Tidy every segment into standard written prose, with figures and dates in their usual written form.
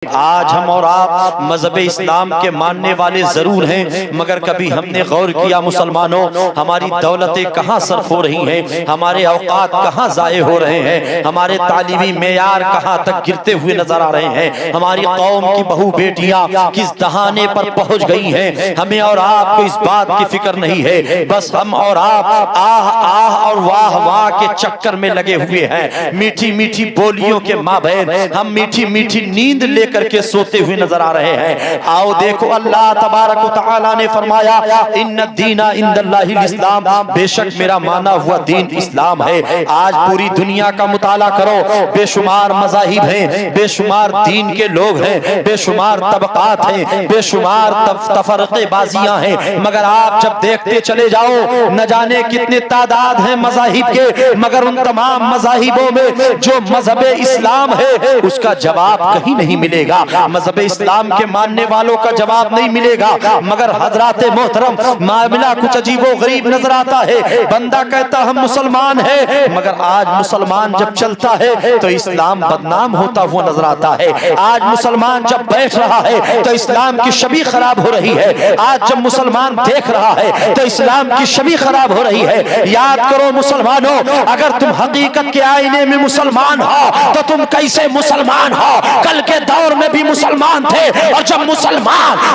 आज हम और आप मजहब इस्लाम के मानने वाले जरूर हैं, मगर कभी हमने गौर किया मुसलमानों, हमारी दौलतें कहाँ सर्फ हो रही हैं, हमारे औकात कहाँ जाये हो रहे हैं, हमारे तालीमी मेयार कहाँ तक गिरते हुए नजर आ रहे हैं, हमारी कौम की बहू बेटियां किस दहाने पर पहुंच गई हैं। हमें और आपको इस बात की फिक्र नहीं है। बस हम और आप आह आह और वाह वाह के चक्कर में लगे हुए हैं। मीठी मीठी बोलियों के माँ बहन हम मीठी मीठी नींद लेकर के सोते हुए नजर आ रहे हैं। आओ देखो, अल्लाह तबारक व तआला ने फरमाया इन्ना दीना इंदल्लाहिल इस्लाम, बेशक मेरा माना हुआ दीन इस्लाम है। आज पूरी दुनिया का मुताला करो, बेशुमार मज़ाहिब हैं, बेशुमार दीन के लोग हैं, बेशुमार तबकात हैं, बेशुमार तफरक़ेबाज़ियां हैं, मगर आप जब देखते चले जाओ न जाने कितने तादाद हैं मज़ाहिब के, मगर उन तमाम मज़ाहिबों में जो मजहब इस्लाम है उसका जवाब कहीं नहीं मिलेगा। मजहब इस्लाम के मानने वालों का जवाब नहीं मिलेगा। मगर हजरात मोहतरम, मामला कुछ अजीबो गरीब नजर आता है। बंदा कहता हम मुसलमान है, मगर आज मुसलमान जब चलता है तो इस्लाम बदनाम होता हुआ नजर आता है। आज मुसलमान जब बैठ रहा है तो इस्लाम की छवि खराब हो रही है। आज जब मुसलमान देख रहा है तो इस्लाम की छवि खराब हो रही है। याद करो मुसलमानों, अगर तुम हकीकत के आईने में मुसलमान हो तो तुम कैसे मुसलमान हो? कल के दौर में भी मुसलमान थे, और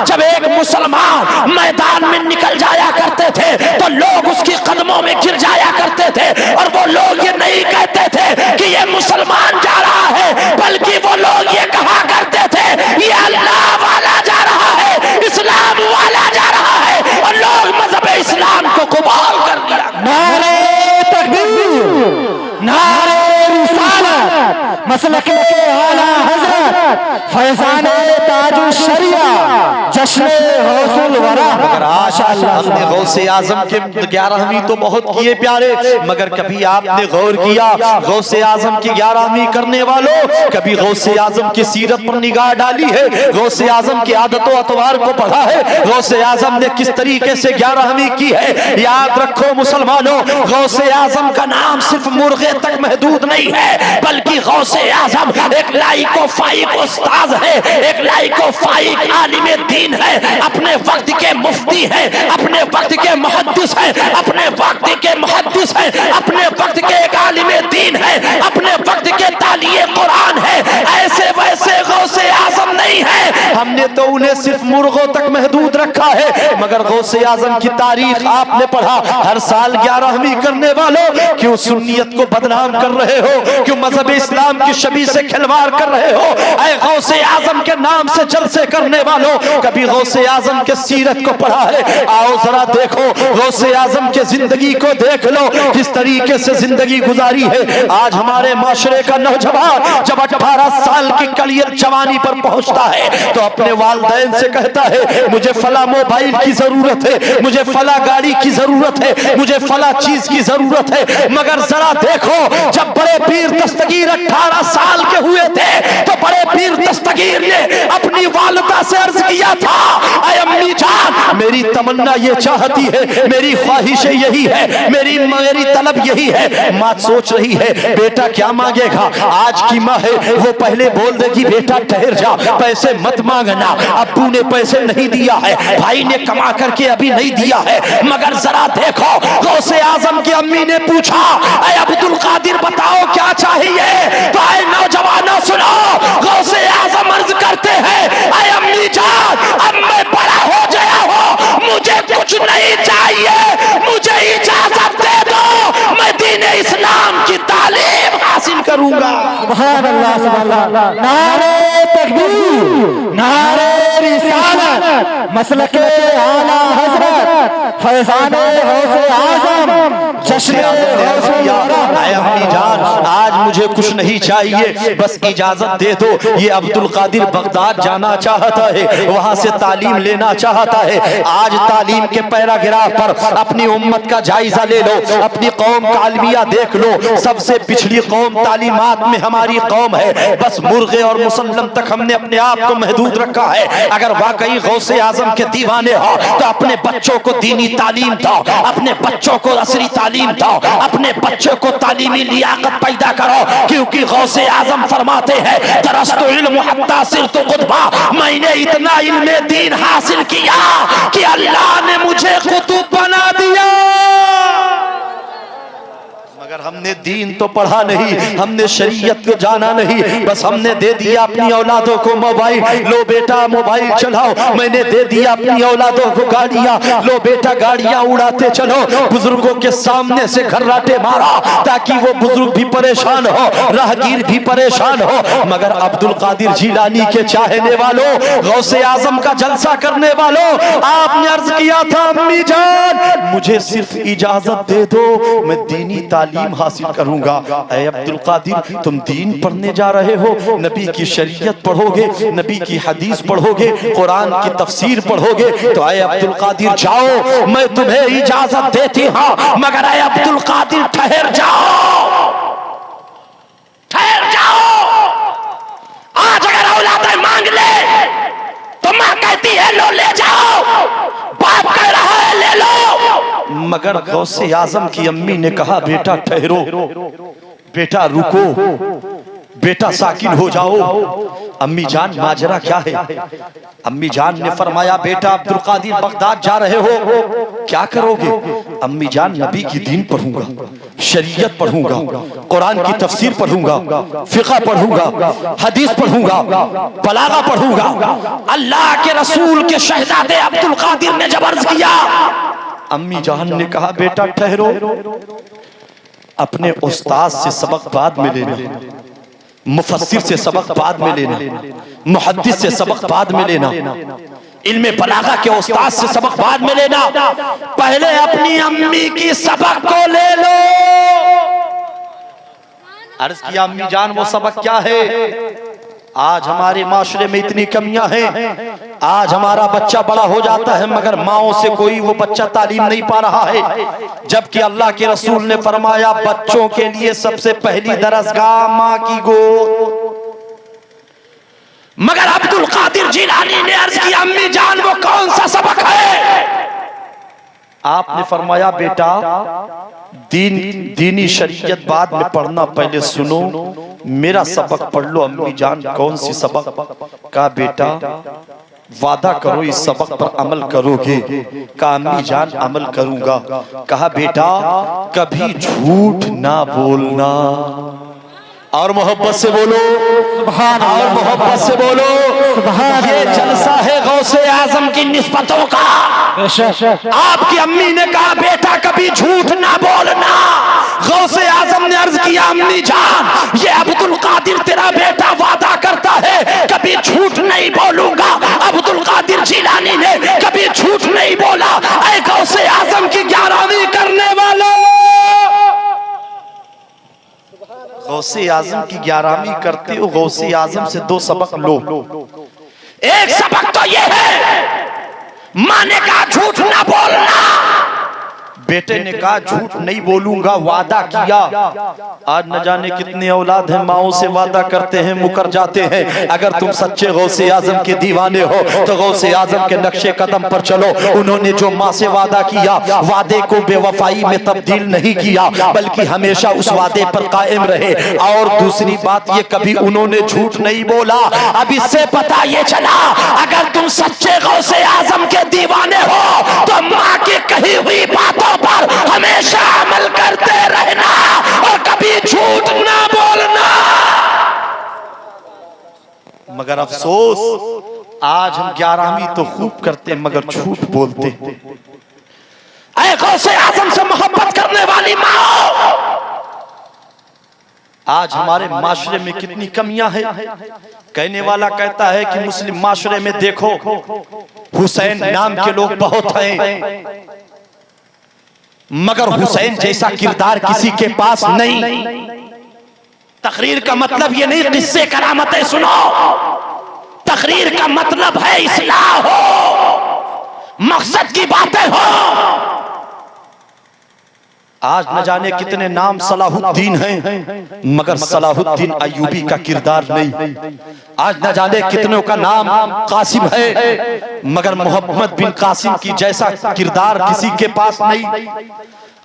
जब एक मुसलमान मैदान में निकल जाया करते थे तो लोग उसके कदमों में गिर जाया करते थे, और वो लोग ये नहीं कहते थे कि ये मुसलमान जा रहा है, बल्कि वो लोग ये कहा करते थे ये अल्लाह वाला जा रहा है, इस्लाम वाला जा रहा है, और लोग मजहब इस्लाम को कबूल कर लिया। नारे तकबीर, नारे रिसालत, मसलक आला हजरत फैजान ताजुल शरिया, जश्न गौसुल वरा। मगर आज हमने गौसे आजम के 11वीं तो बहुत किए प्यारे, मगर कभी आपने गौर किया गौसे आजम की 11वीं करने वालों, कभी गौसे आजम की सीरत पर निगाह डाली है? गौसे आजम की आदतों अतवार को पढ़ा है? गौसे आजम ने किस तरीके से 11वीं की है? याद रखो मुसलमानों, गौसे आजम का नाम सिर्फ मुर्गे तक महदूद नहीं है, बल्कि गौसे आजम एक लाइको फाइक उस्ताद है, एक लाइको फाइक आलिम दीन है, अपने वक्त के मुफ्ती है, अपने वक्त के मुहद्दिस है, अपने वक्त के मुहद्दिस है, अपने वक्त के एक आलिम दीन है, अपने वक्त के तालिए कुरान है। ऐसे वैसे गौसे आजम नहीं है। हमने तो उन्हें सिर्फ मुर्गों तक महदूद रखा है, मगर गौसे आजम की तारीख आपने पढ़ा। हर साल 11वीं करने वालों क्यों सुन्नियत को बदनाम कर रहे हो? क्यों मजहब इस्लाम की छवि से खिलवाड़ कर रहे हो? ऐ गौसे आजम के नाम से जलसे करने वालों, कभी गौसे आजम के सीरत को पढ़ा है? आओ जरा देखो, गौसे आजम के जिंदगी को देख लो, किस तरीके से जिंदगी गुजारी है। आज हमारे माशरे का नौजवान जब 18 साल की कलियर जवानी पर पहुंचता है तो अपने वालिदैन से कहता है मुझे फला मोबाइल की जरूरत है, मुझे फला गाड़ी की जरूरत है, मुझे फला चीज की जरूरत है। मगर जरा देखो, जब बड़े पीर दस्तगीर 18 साल के हुए थे तो बड़े पीर दस्तगीर ने अपनी वालिदा से अर्ज किया था, ऐ अम्मी जान, मेरी तमन्ना ये चाहती है, मेरी ख्वाहिश यही है, मेरी तलब यही है। माँ सोच रही है बेटा क्या मांगेगा। आज की माँ है वो पहले बोल देगी बेटा ठहर जा, पैसे मत मांगना, अब्बू ने पैसे नहीं दिया है, भाई ने कमा करके अभी नहीं दिया है। मगर जरा देखो, गौसे आजम की अम्मी ने पूछा ऐ अब्दुल कादिर बताओ क्या चाहिए? तो ऐ नौजवानों सुनो, गौसे आजम अर्ज करते हैं ऐ अम्मी जान, अब मैं बड़ा हो गया हूँ, मुझे कुछ नहीं चाहिए, मुझे इजाजत दे दो, मैं दीन इस्लाम की तालीम हासिल करूंगा। सुभान अल्लाह, सुभान अल्लाह। नारे तकबीर, नारे रिसालत, मसलक आला हजरत फैजान गौसे आजम, जश्न गौसुल वरा। आज मुझे कुछ नहीं चाहिए, बस इजाजत दे दो। ये अब्दुल कादिर बगदाद जाना चाहता है, वहां से तालीम लेना चाहता है। आज तालीम के पैराग्राफ पर अपनी उम्मत का जायजा ले लो, अपनी कौम का अलमिया देख लो। सबसे पिछड़ी कौम तालीमात में हमारी कौम है। बस मुर्गे और मुसल्लम तक हमने अपने आप को महदूद रखा है। अगर वाकई गौसे आजम के दीवाने हो तो अपने बच्चों को दीनी तालीम दो, अपने बच्चों को असरी तालीम तालीम दो, अपने बच्चे को तालीमी लियाकत पैदा करो, क्योंकि गौसे आजम फरमाते हैं दरस्तु इल्म हत्ता सिरतु कुतबा, मैंने इतना इल्मे दीन हासिल किया कि अल्लाह ने मुझे कुतुब बना दिया। मगर हमने दीन तो पढ़ा नहीं, हमने शरीयत को जाना नहीं, बस हमने दे दिया अपनी औलादों को मोबाइल, लो बेटा मोबाइल चलाओ। मैंने दे दिया अपनी औलादों को गाड़ियां, लो बेटा गाड़ियां उड़ाते चलो। बुजुर्गों के सामने से घर्राटे मारा ताकि वो बुजुर्ग भी परेशान हो, राहगीर भी परेशान हो। मगर अब्दुल कादिर जिलानी के चाहने वालों, गौसे आजम का जलसा करने वालों, आपने अर्ज किया था अम्मी जान मुझे सिर्फ इजाजत दे दो, मैं दीनी तालीम हासिल करूंगा। ऐ अब्दुल कादिर, तुम दीन पढ़ने जा रहे हो, नबी की शरीयत पढ़ोगे, नबी की हदीस पढ़ोगे, कुरान की तफसीर पढ़ोगे, तो ऐ अब्दुल कादिर जाओ, मैं तुम्हें इजाजत देती हूं, मगर ऐ अब्दुल कादिर ठहर जाओ, ठहर जाओ। आज अगर औलादें मांग ले तो मां कहती है लो ले जाओ, बाप कह रहा है ले लो। मगर गौसे आजम की अम्मी ने कहा बेटा ठहरो, बेटा रुको, बेटा साकिन हो जाओ। अम्मी जान माजरा क्या है? अम्मी जान ने फरमाया बेटा अब्दुल कादिर बगदाद जा रहे हो, क्या करोगे? अम्मी जान नबी की दीन पढ़ूंगा, शरीयत पढ़ूंगा, कुरान की तफसीर पढ़ूंगा, फिक़ह पढ़ूंगा, हदीस पढ़ूंगा, बलागा पढ़ूंगा। अल्लाह के रसूल के शहजादे अब्दुल कादिर ने जब अर्ज किया, अम्मी जान ने कहा बेटा ठहरो, अपने उस्ताद से सबक बाद में लेना, मुफस्सिर से सबक बाद में लेना, मुहद्दिस से सबक बाद में लेना, इल्मे बलागा के उस्ताद से सबक बाद में लेना, पहले अपनी अम्मी की सबक को ले लो। अर्ज किया अम्मी जान वो सबक क्या है? आज हमारे माशरे में इतनी कमियां हैं, आज हमारा बच्चा बड़ा हो जाता है मगर माओ से कोई वो बच्चा तालीम नहीं पा रहा है, जबकि अल्लाह के रसूल ने फरमाया बच्चों के लिए सबसे पहली दरसगाह माँ की गोद। मगर अब्दुल कादिर जिलानी ने अर्ज किया अम्मी जान वो कौन सा सबक है? आपने फरमाया बेटा दीनी शरीयत बाद में पढ़ना, पहले सुनो मेरा सबक पढ़ लो। अम्मी जान कौन सी सबक? का बेटा वादा करो इस सबक पर अमल करोगे? का अम्मी जान अमल करूंगा। कहा बेटा कभी झूठ ना बोलना, और मोहब्बत से बोलो सुभान अल्लाह, और मोहब्बत से बोलो सुभान। ये जलसा है गौसे आजम की निस्बतों का। आपकी अम्मी ने कहा बेटा कभी झूठ ना बोलना। गौसे आजम ने अर्ज किया अम्मी जान ये अब्दुल कादिर तेरा बेटा वादा करता है कभी झूठ नहीं बोलूंगा। अब्दुल कादिर जिलानी ने कभी झूठ नहीं बोला। ऐ गौसे आजम की 11वीं करने वालों, गौसे आजम की 11वीं करते हो, गौसे आजम से 2 सबक लो। एक सबक तो ये है मां ने कहा झूठ ना बोलना, बेटे ने कहा झूठ नहीं बोलूंगा, वादा किया। आज न जाने कितने औलाद हैं माओ से वादा करते हैं मुकर जाते हैं। अगर तुम सच्चे गौसे आजम के दीवाने हो तो गौसे आजम के नक्शे कदम पर चलो। उन्होंने जो माँ से वादा किया, वादे को बेवफाई में तब्दील नहीं किया बल्कि हमेशा उस वादे पर कायम रहे। और दूसरी बात ये कभी उन्होंने झूठ नहीं बोला। अब इससे पता ये चला अगर तुम सच्चे गौसे आजम के दीवाने हो तो माँ की कही हुई बातों पर हमेशा अमल करते रहना और कभी झूठ ना बोलना। मगर अफसोस आज हम 11वीं तो खूब करते मगर झूठ बोलते। ऐ गौसे आजम से मोहब्बत करने वाली माँ, आज हमारे माशरे में कितनी कमियां हैं। कहने वाला कहता है कि मुस्लिम माशरे में देखो हुसैन नाम के लोग बहुत हैं मगर हुसैन जैसा किरदार किसी के पास नहीं। तकरीर का मतलब ये नहीं किस्से करामतें सुनो, तकरीर का मतलब है इस्लाह हो, मकसद की बातें हो। आज न जाने कितने नाम सलाहुद्दीन हैं मगर सलाहुद्दीन अय्यूबी का किरदार नहीं। आज न जाने कितनों का नाम कासिम है मगर मोहम्मद बिन कासिम की जैसा किरदार किसी के पास नहीं।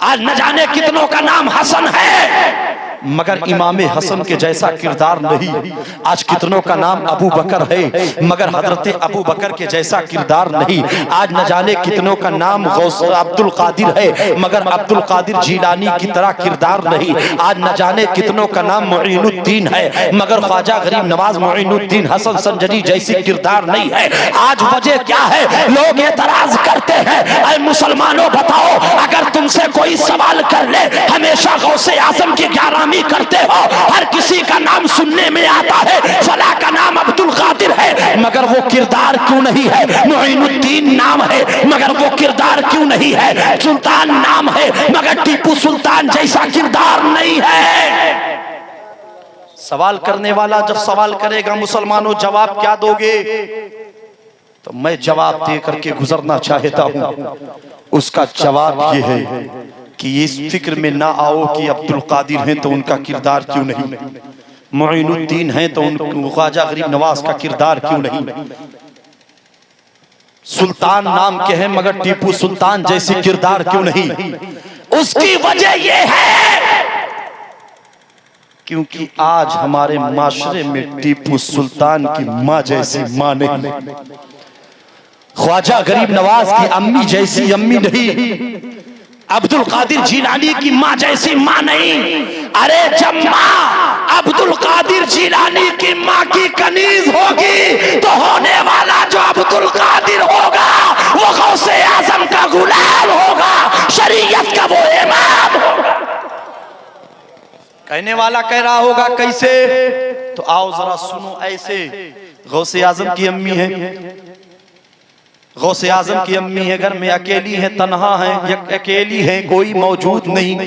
आज न जाने कितनों का नाम हसन है मगर इमाम हसन के जैसा किरदार नहीं। आज कितनों का नाम अबू बकर है मगर हजरत अबू बकर के जैसा किरदार नहीं। आज न जाने कितनों का नाम गौस अब्दुल कादिर है मगर अब्दुल कादिर जीलानी की तरह किरदार नहीं। आज न जाने कितनों का नाम मुईनुद्दीन है मगर ख्वाजा गरीब नवाज मुईनुद्दीन हसन संजरी जैसी किरदार नहीं है। आज वजह क्या है? लोग एतराज करते हैं, ऐ मुसलमानों बताओ, अगर तुमसे कोई सवाल कर ले, हमेशा गौसे आजम की ग्यारहवीं करते हो, हर किसी का नाम सुनने में आता है, फला का नाम अब्दुल कादिर है मगर वो किरदार क्यों नहीं है? मुईनुद्दीन नाम है मगर वो किरदार क्यों नहीं है? सुल्तान नाम है मगर टीपू सुल्तान जैसा किरदार नहीं है। सवाल करने वाला जब सवाल करेगा, मुसलमानों जवाब क्या दोगे? तो मैं जवाब दे करके गुजरना चाहता हूं। उसका जवाब ये है कि इस फिक्र में ना आओ कि अब्दुल कादिर हैं तो उनका किरदार क्यों नहीं, मुईनुद्दीन हैं तो ख्वाजा गरीब नवाज का किरदार क्यों नहीं, सुल्तान नाम के हैं मगर टीपू सुल्तान जैसे किरदार क्यों नहीं? उसकी वजह यह है क्योंकि आज हमारे माशरे में टीपू सुल्तान की माँ जैसी माँ नहीं, ख्वाजा गरीब नवाज की अम्मी जैसी अम्मी नहीं, अब्दुल कादिर जीलानी की माँ जैसी माँ नहीं। अरे जब माँ अब्दुल कादिर जीलानी की माँ की कनीज होगी तो होने वाला जो अब्दुल कादिर होगा वो गौसे आजम का गुलाम होगा, शरीयत का वो इमाम होगा। कहने वाला कह रहा होगा कैसे? तो आओ जरा सुनो ऐसे। गौसे आजम की अम्मी है, गौसे आजम की अम्मी है, घर में अकेली है, तन्हा है, अकेली है, कोई मौजूद नहीं।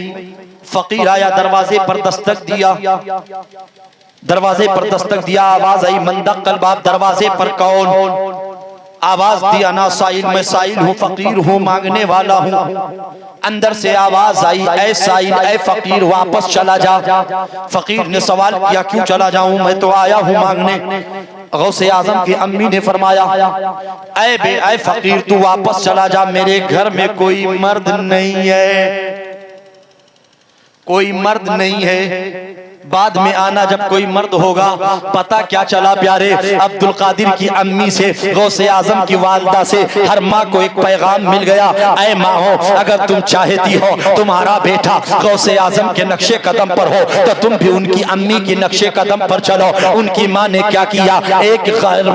फकीर आया, दरवाजे पर दस्तक दिया, दरवाजे पर दस्तक दिया, आवाज आई मंदक़ल बाब, दरवाजे पर कौन? आवाज दिया ना साइल, मैं साइल हूँ, फकीर हूँ, मांगने वाला हूँ। अंदर से आवाज आई, ऐ साइल, ऐ फकीर, वापस चला जा। फकीर ने सवाल किया, क्यों चला जाऊं, मैं तो आया हूँ मांगने। गौसे आजम की अम्मी ने फरमाया, ऐ फकीर तू वापस चला जा, मेरे घर में कोई मर्द नहीं है, कोई मर्द नहीं है, बाद में आना जब कोई मर्द होगा। पता क्या चला प्यारे? अब्दुल कादिर की अम्मी से, गौसे आजम की वालदा से हर माँ को एक पैगाम मिल गया, ऐ माँ हो, अगर तुम चाहती हो तुम्हारा बेटा गौसे आजम के नक्शे कदम पर हो तो तुम भी उनकी अम्मी के नक्शे कदम पर चलो। उनकी माँ ने क्या किया? एक गैर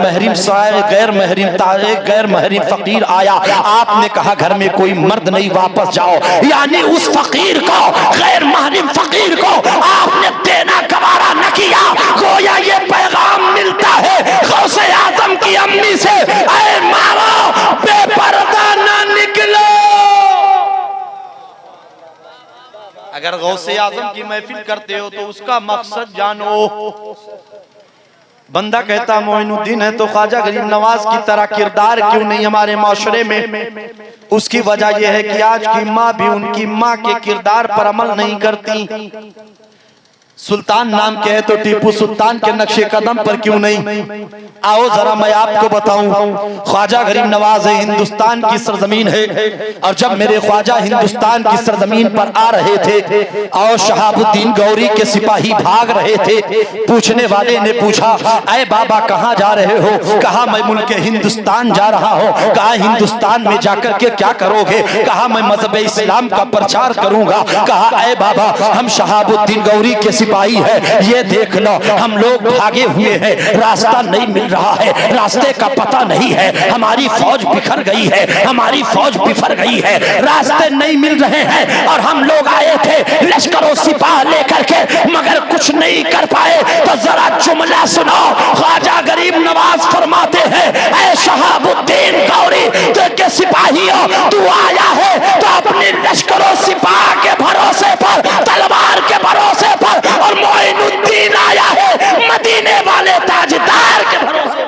महरीम फकीर आया, आपने कहा घर में कोई मर्द नहीं, वापस जाओ। यानी उस फकीर को, गैर महरीम फकीर को आपने देना गवारा न किया। गोया ये पैगाम मिलता है गौसे आजम की अम्मी से, ऐ मारो बेपर्दा ना निकलो। अगर गौसे आजम की महफिल करते हो तो उसका मकसद जानो। बंदा कहता मोइनुद्दीन है तो ख्वाजा गरीब नवाज की तरह किरदार क्यों नहीं हमारे माशरे में? उसकी वजह यह है कि आज की माँ भी उनकी माँ के किरदार पर अमल नहीं करती। सुल्तान नाम के है तो टीपू सुल्तान के नक्शे कदम पर क्यों नहीं? आओ जरा मैं आपको बताऊं, ख्वाजा गरीब नवाज है, हिंदुस्तान की सरजमीन है, और जब मेरे ख्वाजा हिंदुस्तान की सरजमीन पर आ रहे थे और शहाबुद्दीन गौरी के सिपाही भाग रहे थे, पूछने वाले ने पूछा, ऐ बाबा कहाँ जा रहे हो? कहा मैं मुल्क हिंदुस्तान जा रहा हूँ। कहा हिंदुस्तान में जाकर के क्या करोगे? कहा मैं मजहब इस्लाम का प्रचार करूंगा। कहा ऐ बाबा हम शहाबुद्दीन गौरी के सिपाही है, ये देख लो हम लोग भागे हुए हैं, रास्ता नहीं मिल रहा है, रास्ते का पता नहीं है, हमारी फौज बिखर गई है, हमारी फौज बिखर गई है, रास्ते नहीं मिल रहे हैं, और हम लोग आए थे लश्करों सिपाह लेकर के मगर कुछ नहीं कर पाए। तो जरा जुमला सुनो, ख्वाजा गरीब नवाज फरमाते हैं, ऐ शहाबुद्दीन गौरी के सिपाहियों, तू आया है तो अपने लश्करों सिपाह के भरोसे पर, तलवार के भरोसे पर, और मोइनुद्दीन आया है मदीने वाले ताजदार के भरोसे।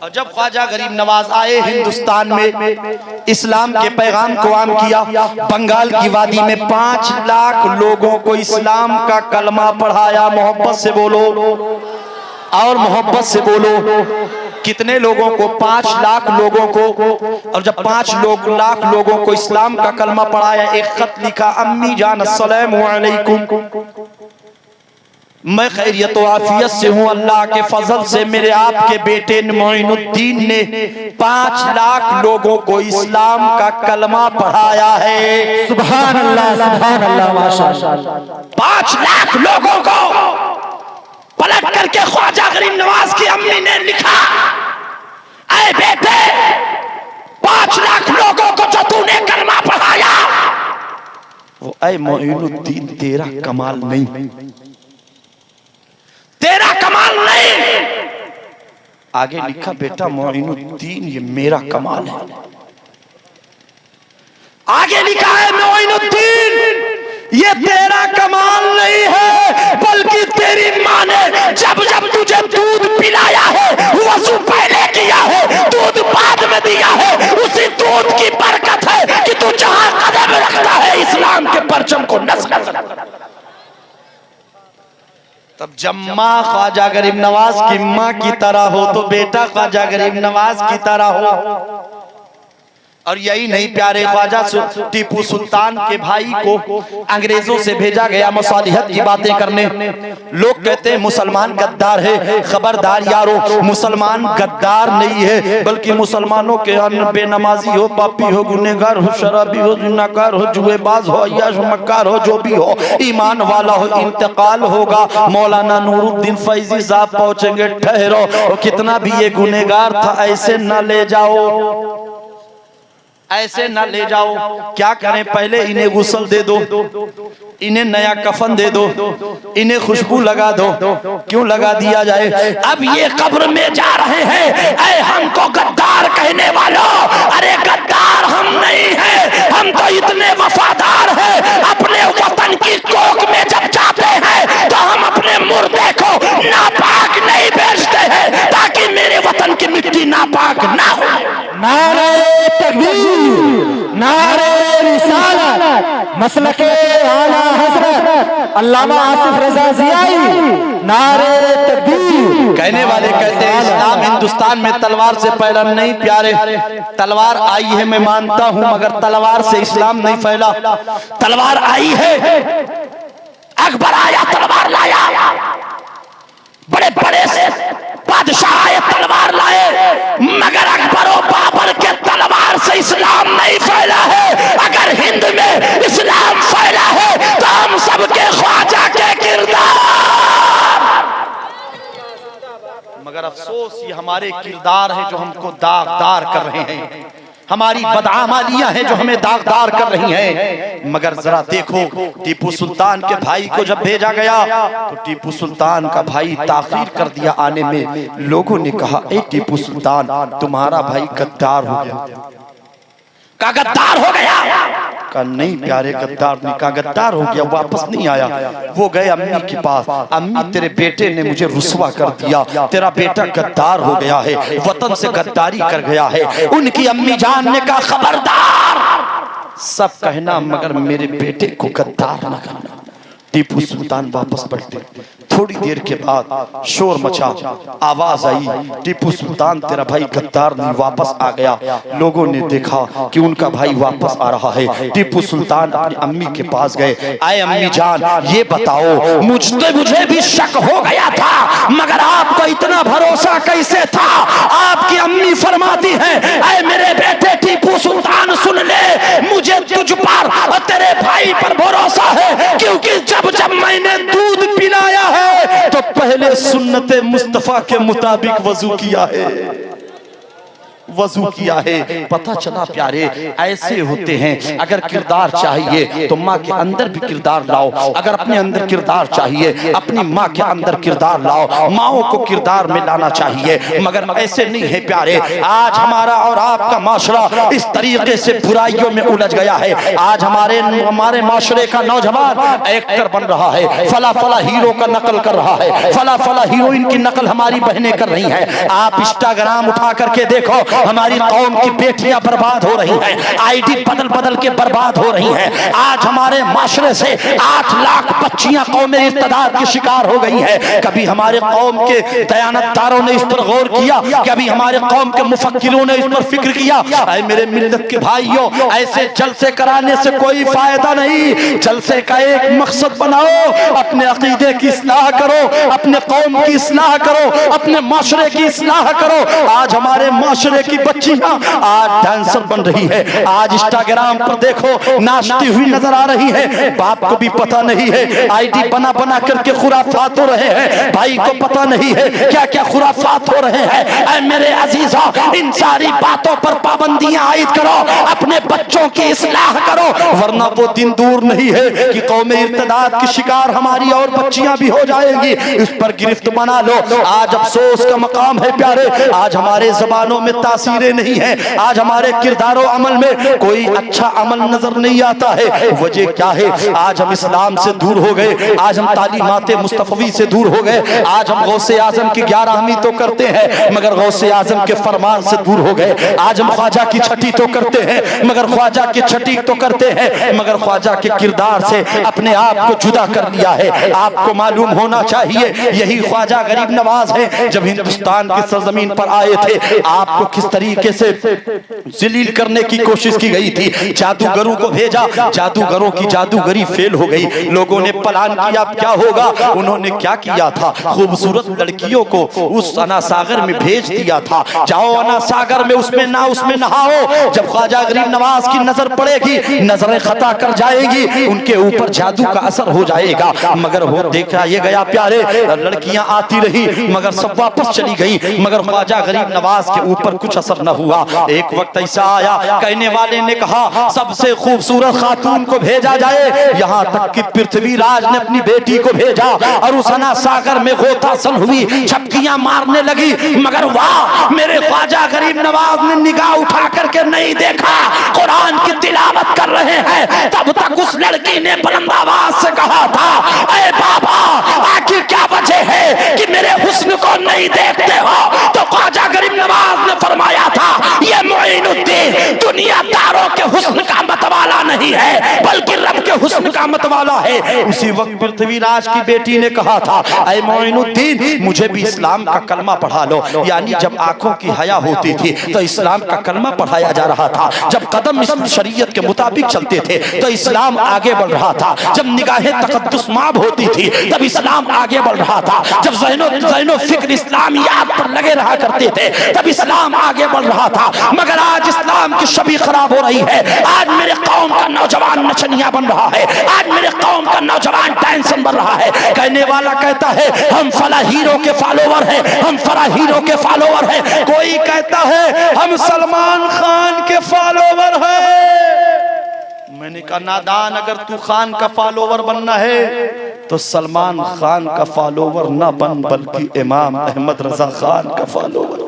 और जब ख्वाजा गरीब नवाज आए हिंदुस्तान में, इस्लाम के पैगाम को आम किया, बंगाल की वादी में 5 लाख लोगों को इस्लाम का कलमा पढ़ाया। मोहब्बत से बोलो, और मोहब्बत से बोलो। कितने लोगों को? 5 लाख लोगों को। और जब 5 लाख लोगों को इस्लाम का कलमा पढ़ाया, एक खत लिखा, अम्मी जान अस्सलामु अलैकुम, मैं खैरियत व आफियत से हूँ, अल्लाह के फजल से मेरे आपके बेटे मोइनुद्दीन ने 5 लाख लोगों को इस्लाम का कलमा पढ़ाया है। सुभान अल्लाह माशाअल्लाह। 5 लाख लोगों को पलट करके ख्वाजा गरीब नवाज की अम्मी ने लिखा, ऐ बेटे 5 लाख लोगों को जो तूने कलमा पढ़ाया, वो ऐ मोइनुद्दीन तेरा कमाल नहीं, तेरा कमाल नहीं। आगे लिखा, बेटा मोइनुद्दीन ये मेरा कमाल है। आगे लिखा है, मोइनुद्दीन ये तेरा कमाल नहीं है, बल्कि तेरी माँ ने जब जब तुझे दूध पिलाया है, वजू पहले किया है, दूध बाद में दिया है, उसी दूध की बरकत है कि तू जहां कदम रखता है इस्लाम के परचम को नस्ल। तब जब माँ ख्वाजा गरीब नवाज की माँ की तरह हो तो बेटा ख्वाजा गरीब नवाज की तरह हो। और यही नहीं प्यारे, ख्वाजा टीपू सुल्तान के भाई को अंग्रेजों से भेजा गया मसालिहत की बातें करने। लोग कहते हैं मुसलमान गद्दार है, खबरदार यारो, मुसलमान गद्दार नहीं है, बल्कि मुसलमानों के अन्य बेनमाजी हो, पापी हो, गुनहगार हो, शराबी हो, जिन्नाकार हो, जुएबाज हो, अय्याश मक्कार हो, जो भी हो, ईमान वाला हो, इंतकाल होगा। मौलाना नूरुद्दीन फैजी साहब पहुंचेंगे, ठहरो, कितना भी ये गुनहगार था ऐसे न ले जाओ, ऐसे ना ले जाओ। क्या करें? पहले इन्हें गुस्ल दे दो, इन्हें नया कफन दे दो, इन्हें खुशबू लगा दो। क्यों लगा दिया जाए? अब ये कब्र में जा रहे हैं, ऐ हमको गद्दार कहने वालों, अरे गद्दार हम नहीं हैं, हम तो इतने वफादार हैं। अपने वतन की कोख में जब जाते हैं तो हम अपने मुर्दे को नापाक नहीं बेचते हैं, ताकि मेरे वतन की मिट्टी नापाक ना हो। नारे तकबीर, नारे रिसालत, मसलके आला हज़रत अल्लामा आसिफ रज़ा ज़ियाई, नारे तकबीर। कहने वाले कहते हैं इस्लाम हिंदुस्तान में तलवार से फैला नहीं प्यारे, तलवार आई है मैं मानता हूं, मगर तलवार से इस्लाम नहीं फैला। तलवार आई है, अकबर आया तलवार लाया, बड़े बड़े से बादशाह आए तलवार लाए, मगर अकबर और बाबर के तलवार से इस्लाम नहीं फैला है। अगर हिंद में इस्लाम फैला है तो हम सबके ख्वाजा के किरदार, मगर अफसोस ये हमारे किरदार है जो हमको दागदार कर रहे हैं, हमारी बदआमालियां हैं जो हमें दागदार कर रही हैं। मगर जरा देखो, टीपू सुल्तान के भाई को जब भेजा गया तो टीपू सुल्तान का भाई ताखीर कर दिया आने में। लोगों ने कहा, ए टीपू सुल्तान तुम्हारा भाई गद्दार हो गया। का गद्दार हो गया? का नहीं प्यारे, गद्दार नहीं। का गद्दार हो गया, वापस नहीं आया। वो गए अम्मी के पास, अम्मी तेरे बेटे ने मुझे रुसवा कर दिया, तेरा बेटा गद्दार हो गया है, वतन से गद्दारी कर गया है। उनकी अम्मी जान ने कहा, खबरदार, सब कहना मगर मेरे बेटे को गद्दार न करना। टीपू सुल्तान वापस पलटे। थोड़ी देर के बाद शोर मचा, आवाज आई, टीपू सुल्तान तेरा भाई गद्दार नहीं, वापस आ गया। लोगों ने देखा कि उनका भाई वापस आ रहा है। टीपू सुल्तान अपनी अम्मी के पास गए, आए अम्मी जान ये बताओ, मुझे भी शक हो गया था, मगर आपको इतना भरोसा कैसे था? आपकी अम्मी फरमाती है, ऐ मेरे बेटे टीपू सुल्तान सुन ले, मुझे तुझ पर और तेरे भाई पर भरोसा है, क्योंकि जब मैंने दूध पिलाया है तो पहले सुन्नते मुस्तफा के मुताबिक वजू किया है, वजू किया है। पता चला प्यारे, ऐसे होते हैं। अगर किरदार चाहिए तो माँ के अंदर भी किरदार लाओ, अगर अपने अंदर किरदार चाहिए अपनी माँ के अंदर किरदार लाओ। माओ को किरदार में लाना चाहिए, मगर ऐसे नहीं है प्यारे। आज हमारा और आपका माशरा इस तरीके से बुराइयों में उलझ गया है। आज हमारे माशरे का नौजवान एक्टर बन रहा है, फला फला हीरो का नकल कर रहा है, फला फला हीरोइन की नकल हमारी बहनें कर रही हैं। आप इंस्टाग्राम उठा करके देखो, हमारी कौम की बेटियां बर्बाद हो रही हैं, आईडी बदल बदल के बर्बाद हो रही हैं। आज हमारे माशरे से 8 लाख बच्चियां कौमे इर्तिदाद की शिकार हो गई है। कभी हमारे कौम के दयानतदारों ने इस पर गौर किया? कभी हमारे कौम के मुफक्किरों ने इस पर फिक्र किया? ऐ मेरे मिल्लत के भाइयों, ऐसे जलसे कराने से कोई फायदा नहीं। जलसे का एक मकसद बनाओ, अपने अकीदे की इस्लाह करो, अपने कौम की इस्लाह करो, अपने माशरे की इस्लाह करो। आज हमारे माशरे की बच्चियां आज डांसर बन रही है, आज इंस्टाग्राम पर देखो नाचती हुई नजर आ रही है। बाप को भी पता नहीं है, आईडी बना बना करके खुराफात हो रहे हैं। भाई को पता नहीं है क्या क्या खुराफात हो रहे हैं। ऐ मेरे अजीजा, इन सारी बातों पर पाबंदियां आयद करो, अपने बच्चों की इस्लाह करो, वरना वो दिन दूर नहीं है कि कौमे इर्तिदाद की शिकार हमारी और बच्चियां भी हो जाएंगी। इस पर गिरफ्त बना लो। आज अफसोस का मकाम है प्यारे, आज हमारे जबानों में तासीरें नहीं है, आज हमारे किरदारों अमल में कोई अच्छा अमल नजर नहीं आता है। वजह क्या है? आज हम इस्लाम से दूर हो गए, आज हम तालीमाते मुस्तफवी से दूर हो गए। आज हम गौसे आजम की 11वीं तो करते हैं मगर गौसे आजम के फरमान से दूर हो गए। आज हम ख्वाजा की छठी तो करते हैं मगर ख्वाजा की छठी तो करते हैं मगर ख्वाजा के किरदार से अपने आप को जुदा कर लिया है। आपको मालूम होना चाहिए, यही ख्वाजा गरीब नवाज है। जब हिंदुस्तान की सरजमीन पर आए थे, आपको किस तरीके से जलील करने की कोशिश की गई थी। जादूगरों को भेजा, जादूगरों की जादूगरी फेल हो गई। लोगों ने प्लान किया क्या होगा। उन्होंने क्या किया था? खूबसूरत लड़कियों को उस अना सागर में भेज दिया था, जाओ अना सागर में उसमें नहाओ। जब ख्वाजा गरीब नवाज की नजर पड़ेगी, नजरें खता कर जाएगी, उनके ऊपर जादू का असर हो जाएगा। मगर वो देखा ये गया प्यारे, लड़कियां आती रही मगर सब वापस चली गई, मगर ख्वाजा गरीब नवाज के ऊपर कुछ असर न हुआ। एक वक्त ऐसा आया, कहने वाले ने कहा सबसे खूबसूरत खातून को भेजा जाए। यहाँ तक कि पृथ्वीराज ने अपनी बेटी को भेजा और उस अना सागर में गोतासन हुई, छपकियां मारने लगी। मगर वाह, मेरे ख्वाजा गरीब नवाज ने निगाह उठा करके नहीं देखा, कुरान की तिलावत कर रहे हैं। तब तक उस लड़की ने बुलंद आवाज से कहा था, अरे बाबा, आखिर क्या वजह है कि मेरे हुस्न को नहीं देखते हो? तो ख्वाजा गरीब नवाज ने फरमाया था, ये मोइनुद्दीन दुनियादारों के हुस्न का मतवाला नहीं है बल्कि रब के हुस्न का मतवाला है। उसी वक्त पृथ्वीराज की बेटी ने कहा था, ऐ मोइनुद्दीन, मुझे भी इस्लाम का कलमा पढ़ा लो। यानी जब आंखों की हया होती थी तो इस्लाम का कलमा पढ़ाया जा रहा था। जब कदम इस शरीयत के मुताबिक चलते थे तो इस्लाम आगे बढ़ रहा था। जब निगाहें तकद्दुस माब होती थी तब इस्लाम आगे बढ़ रहा था। जब ज़हनो फिक्र इस्लामियात पर लगे रहा करते थे तब इस्लाम आगे बढ़ रहा था। मगर आज इस्लाम की छवि खराब हो रही है। आज मेरे कौम का नौजवान नचनिया बन रहा है, आज मेरे कौम का नौजवान टेंशन बन रहा है। कहने वाला कहता है हम फला हीरो के फॉलोवर हैं, हम फला हीरो के फॉलोवर हैं। कोई कहता है हम सलमान खान के फॉलोवर हैं। मैंने कहा नादान, अगर तू खान का फॉलोवर बनना है तो सलमान खान का फॉलोवर ना बन बल्कि इमाम अहमद रजा खान का फॉलोवर।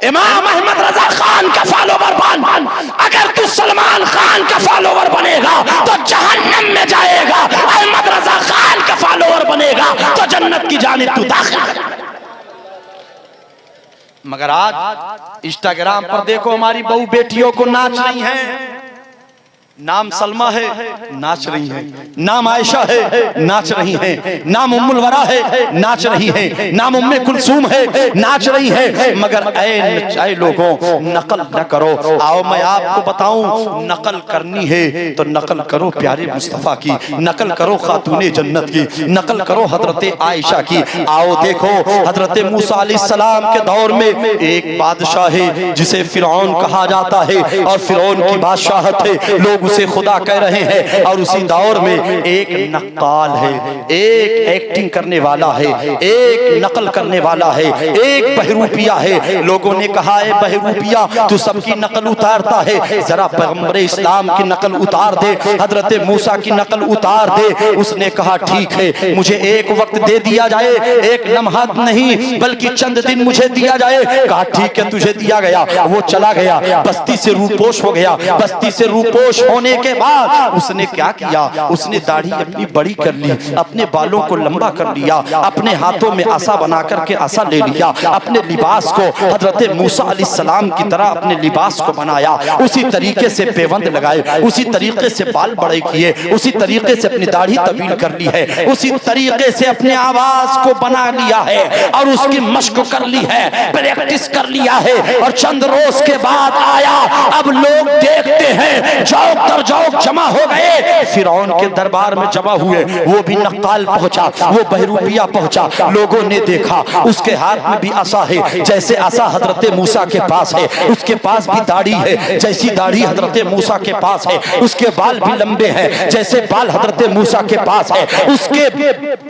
इमाम अहमद रजा खान का फॉलोवर बन। अगर तू सलमान खान का फॉलोवर बनेगा तो जहन्नम में जाएगा, अहमद रजा खान का फॉलोवर बनेगा तो जन्नत की जानिब तू दाखिल। मगर आज इंस्टाग्राम पर देखो हमारी बहू बेटियों को नाच रही हैं। नाम सलमा है, नाच रही है। नाम आयशा है, नाच रही है। नाम उम्मुल वरा है, नाच रही है। नाम उम्मे कुलसूम है, नाच रही है। मगर ऐ लोगों, नकल न करो। आओ मैं आपको बताऊं, नकल करनी है तो नकल करो प्यारे मुस्तफा की, नकल करो खातूने जन्नत की, नकल करो हजरत आयशा की। आओ देखो, हजरत मूसा अलैहिस्सलाम के दौर में एक बादशाह है जिसे फिरौन कहा जाता है और फिरौन की बादशाहत है, लोग उसे खुदा कह रहे हैं। और उसी दौर में एक नक्काल है, एक एक्टिंग करने वाला है, एक नकल करने वाला है, एक बहरूपिया है। लोगों ने कहा है बहरूपिया तू सबकी नकल उतारता है, जरा पैगंबर इस्लाम की नकल उतार दे, हजरत मूसा की नकल उतार दे। उसने कहा ठीक है, मुझे एक वक्त दे दिया जाए, एक लम्हा नहीं बल्कि चंद दिन मुझे दिया जाए। कहा ठीक है, तुझे दिया गया। वो चला गया, बस्ती से रूपोश हो गया। बस्ती से रूपोश होने के बाद उसने क्या किया, उसने दाढ़ी अपनी बड़ी कर ली, अपने बालों को लंबा कर लिया, अपने हाथों में आसा बना करके आसा ले लिया, अपने लिबास को हजरत मूसा अलैहिस्सलाम की तरह अपने लिबास को बनाया, उसी तरीके से पेवंद लगाए, उसी तरीके से बाल बड़े किए, उसी तरीके से अपनी दाढ़ी तवील कर ली है, उसी तरीके से अपने आवाज को बना लिया है और उसकी मश्क कर ली है, प्रैक्टिस कर लिया है। और चंद रोज के बाद आया, अब लोग देखते हैं, जौक दर जौक जमा हो गए, फिरौन के दरबार में जमा हुए। वो भी नक्काल पहुंचा, वो बहरूपिया पहुंचा, लोगों ने देखा उसके हाथ में भी आसा है जैसे आसा हजरत मूसा के पास है, उसके पास भी दाढ़ी है जैसी दाढ़ी हजरत मूसा के पास है, उसके बाल भी लंबे हैं जैसे बाल हजरत मूसा के पास है,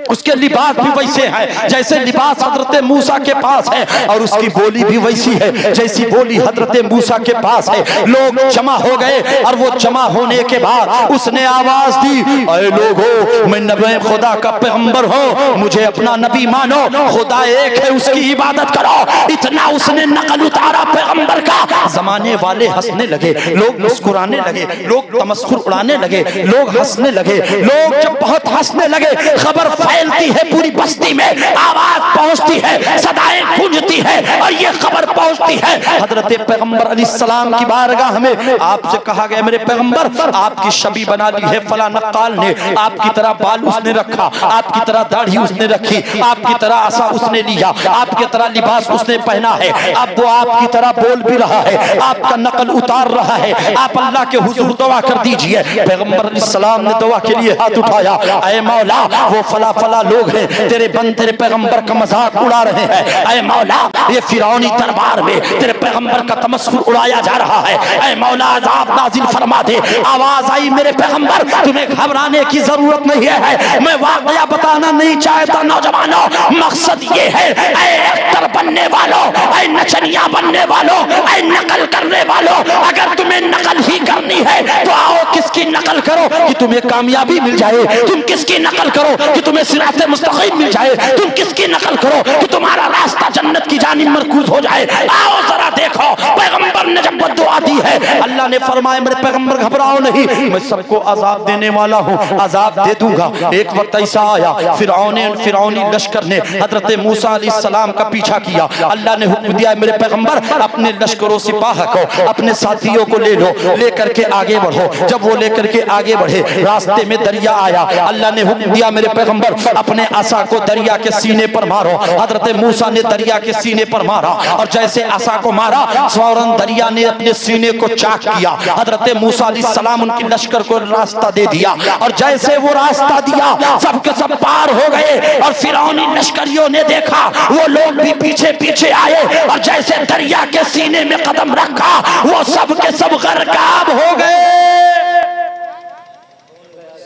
उसके लिबास भी वैसे हैं जैसे लिबास हजरत मूसा के पास है, और उसकी बोली भी वैसी है जैसी बोली हजरत मूसा के पास है। लोग जमा हो गए और वो जमा होने के बाद उसने आवाज दी, अरे लोगों, मैं नबी खुदा का पैगंबर हूँ, मुझे अपना नबी मानो, खुदा एक है, उसकी इबादत करो। इतना उसने नकल उतारा पैगंबर का, जमाने वाले हंसने लगे, लोग मुस्कुराने लगे, लोग तमस्खुर उड़ाने लगे, लोग हंसने लगे। लोग जब बहुत हंसने लगे, खबर फैलती है पूरी बस्ती में, आवाज पहुंचती है, सदाएं गूंजती है और ये खबर पहुंचती है हजरत पैगंबर अलैहिस्सलाम की बारगाह में। आपसे कहा गया, मेरे पैगंबर, आपकी छवि बना ली है फला नक्काल ने, आपकी तरह बाल उसने रखा, आपकी तरह दाढ़ी उसने रखी, आपकी तरह आसा उसने लिया, आपकी तरह लिबास उसने पहना है, अब वो आपकी तरह बोल भी रहा है, आपका नकल उतार रहा है, आप अल्लाह के हुजूर दुआ कर दीजिए। पैगंबर अलैहिस्सलाम ने दुआ के लिए हाथ उठाया, ऐ मौला, वो फला फला लोग हैं, तेरे तेरे पैगंबर का मजाक उड़ा रहे हैं, ऐ मौला, ये फिरौनी दरबार में तेरे पैगंबर का तमस्खुर उड़ाया जा रहा है, ऐ मौला, अज़ाब नाज़िल फरमा दे। आवाज आई, मेरे पैगंबर, तुम्हें घबराने की जरूरत नहीं है, मैं वाकया बताना नहीं चाहता नौजवानों, मकसद ये है, ऐ एक्टर बनने वालों, ऐ नचनिया बनने वालों, ऐ नकल करने वालों, अगर तुम्हें नकल ही करनी है तो आओ किसकी नकल करो कि तुम्हें कामयाबी मिल जाए, तुम किसकी नकल करो कि तुम्हें सिराते मुस्तकीम मिल जाए, तुम किसकी नकल करो कि तुम्हारा रास्ता जन्नत की जानिब मरकूज हो जाए। आओ जरा देखो, पैगंबर ने जब दुआ दी है, अल्लाह ने फरमाया, मेरे पैगंबर घबराओ नहीं, मैं सबको अजाब देने वाला हूँ, अजाब दे दूंगा। एक वक्त ऐसा आया, फिरौनी लश्कर ने हजरत मूसा अलैहिस्सलाम का पीछा किया, अल्लाह ने हुक्म दिया, मेरे पैगंबर अपने लश्करों सिपाह को, अपने साथियों को ले लो, लेकर के आगे बढ़ो। जब वो लेकर के आगे बढ़े, रास्ते में दरिया आया, अल्लाह ने हुक्म दिया, मेरे पैगंबर अपने आसा को दरिया के सीने पर मारो। हजरत मूसा ने दरिया के सीने पर मारा और जैसे आसा को मारा, फौरन दरिया ने अपने सीने को चाक किया। हजरत मूसा अलैहिस्सलाम उनकी लश्कर को रास्ता दे दिया और जैसे वो रास्ता दिया, सबके सब पार हो गए। और फिरौनी लश्करियों ने देखा, वो लोग भी पीछे पीछे आए और जैसे दरिया के सीने में कदम रखा, वो सब के सब गर्काब हो गए,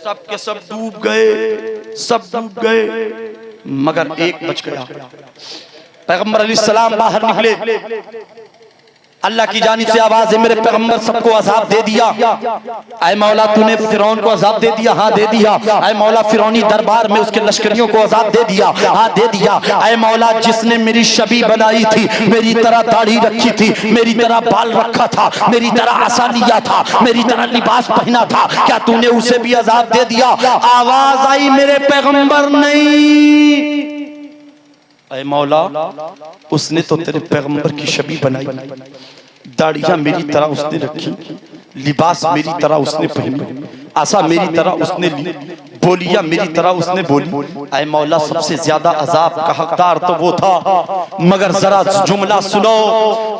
सब के सब डूब गए, सब डूब गए, मगर एक बच गया। पैगंबर अलैहिस्सलाम बाहर निकले, अल्लाह की जानिब से आवाज है, मेरे पैगंबर सबको अजाब दे दिया। ऐ मौला, तूने फिरौन को अजाब दे दिया? हाँ दे दिया। ऐ मौला, फिरौनी दरबार में उसके लश्करियों को अजाब दे दिया? हाँ दे दिया। ऐ मौला, जिसने मेरी छवि बनाई थी, मेरी तरह दाढ़ी रखी थी, मेरी तरह बाल रखा था, मेरी तरह आसा लिया था, मेरी तरह लिबास पहना था, क्या तूने उसे भी अजाब दे दिया? आवाज आई, मेरे पैगंबर नहीं। ऐ मौला, उसने तो तेरे पैगंबर की छवि बनाई, दाढ़ियां मेरी तरह उसने रखी, लिबास मेरी तरह उसने पहनी, आसा मेरी तरह उसने ली, बोलियां मेरी तरह उसने बोली। ऐ मौला, सबसे ज्यादा अजाब का हकदार तो वो था, मगर जरा जुमला सुनो।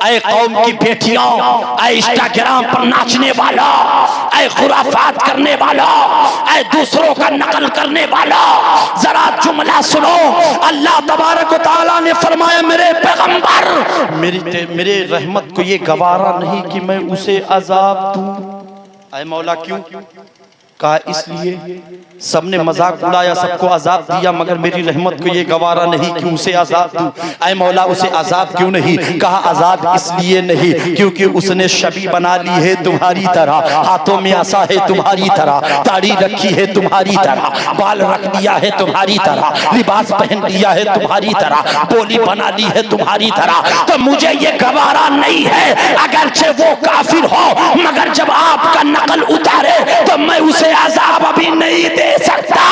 ऐ कौम की बेटियों, ऐ इंस्टाग्राम पर नाचने वाला, ऐ खुराफात करने वाला, ऐ दूसरों का नकल करने वाला, जरा जुमला सुनो। अल्लाह तबारक व तआला ने फरमाया, मेरे पैगंबर, मेरे रहमत को ये गवारा नहीं कि मैं उसे अजाब दूं। ऐ मौला, क्यों? कहा इसलिए सबने मजाक उड़ाया, सबको अजाब दिया, मगर मेरी रहमत को ये गवारा नहीं कि उसे अजाब दूं। ऐ मौला उसे अजाब क्यों नहीं? कहा अजाब इसलिए नहीं क्योंकि उसने शबी बना ली है तुम्हारी तरह, हाथों में आसा है तुम्हारी तरह, दाढ़ी रखी है तुम्हारी तरह, बाल रख लिया है तुम्हारी तरह, लिबास पहन लिया है तुम्हारी तरह, बोली बना ली है तुम्हारी तरह। तो मुझे ये गवारा नहीं है, अगरचे वो काफिर हो, मगर जब आपका नकल उतारे तो मैं उसे अजाब अभी नहीं दे सकता।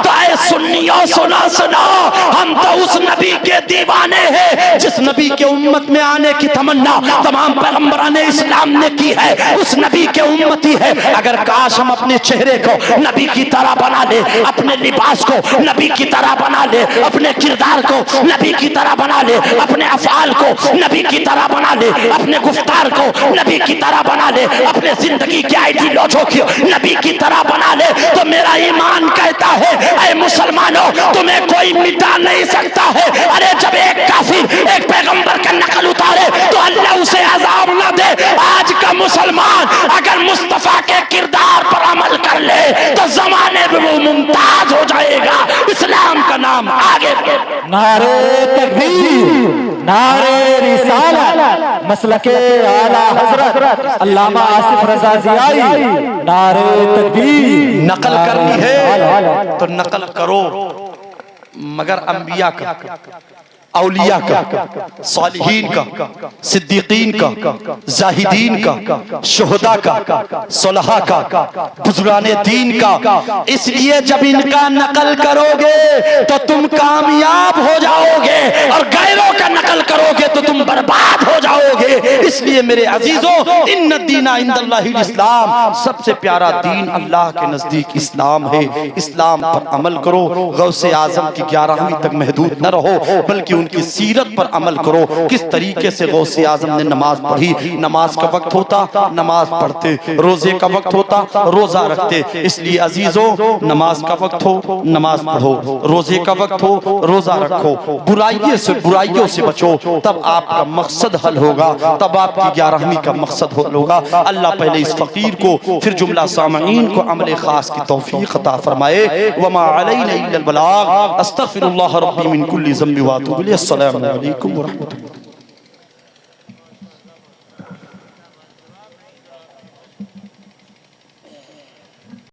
तो ऐ सुन्नियों सुनो सुनो, हम तो उस नबी के दीवाने हैं जिस नबी के उम्मत में आने की तमन्ना तमाम पैगंबराने इस्लाम ने की है, उस नबी के उम्मती है। अगर काश हम अपने चेहरे को नबी की तरह बना ले, अपने लिबास को नबी की तरह बना ले, अपने किरदार को नबी की तरह बना ले, अपने अफआल को नबी की तरह बना ले, अपने गुफ्तार को नबी की तरह बना ले, अपने जिंदगी के आइडियोलॉजी को नबी की तरह बना ले, तो मेरा ईमान कहता है ऐ मुसलमानों तुम्हें कोई मिटा नहीं सकता है। अरे जब एक काफिर एक पैगंबर का नकल उतारे तो अल्लाह उसे अजाब न दे। आज का मुसलमान अगर मुस्तफा के किरदार पर अमल कर ले तो जमाने में वो मुमताज हो जाएगा, इस्लाम का नाम आगे। नारे तकबीर, नारे रिसालत, मसलके आला हजरत अल्लामा आसिफ रजा ज़ियाई, नारे तकबीर। नकल करनी है तो नकल करो, मगर अंबिया का, औलिया का, सालिहीन का, सिद्दीकीन का, जाहिदीन का, शुहदा का, सुलहा का, बुजुर्गाने दीन का। इसलिए जब इनका नकल करोगे तो तुम कामयाब हो जाओगे, और गैरों का नकल करोगे तो तुम बर्बाद हो जाओगे। इसलिए मेरे अजीजों, इन्न दीना इंदल्लाहिल इस्लाम, सबसे प्यारा दीन अल्लाह के नजदीक इस्लाम है। इस्लाम पर अमल करो, गौसे आजम की 11वीं तक महदूद न रहो, बल्कि उनकी सीरत पर अमल करो। किस तरीके से गौसे आजम ने नमाज पढ़ी, नमाज का वक्त होता नमाज पढ़ते, रोजे का वक्त होता रोजा रखते। इसलिए अजीजों, नमाज का वक्त हो नमाज पढ़ो, रोजे का वक्त हो रोजा रखो, बुराइयों से बचो, तब आपका मकसद हल होगा, तब आपकी 11वीं का मकसद हल होगा। अल्लाह पहले इस फकीर को फिर जुमला सामईन को अमल खास की तौफीक अता फरमाए। वमा अलैना इल्लल बलाग। अस्तगफिरुल्लाह रब्बी मिन कुल्ली ज़ंबि व अतूबु इलैहि। अस्सलामु अलैकुम व रहमतुल्लाह।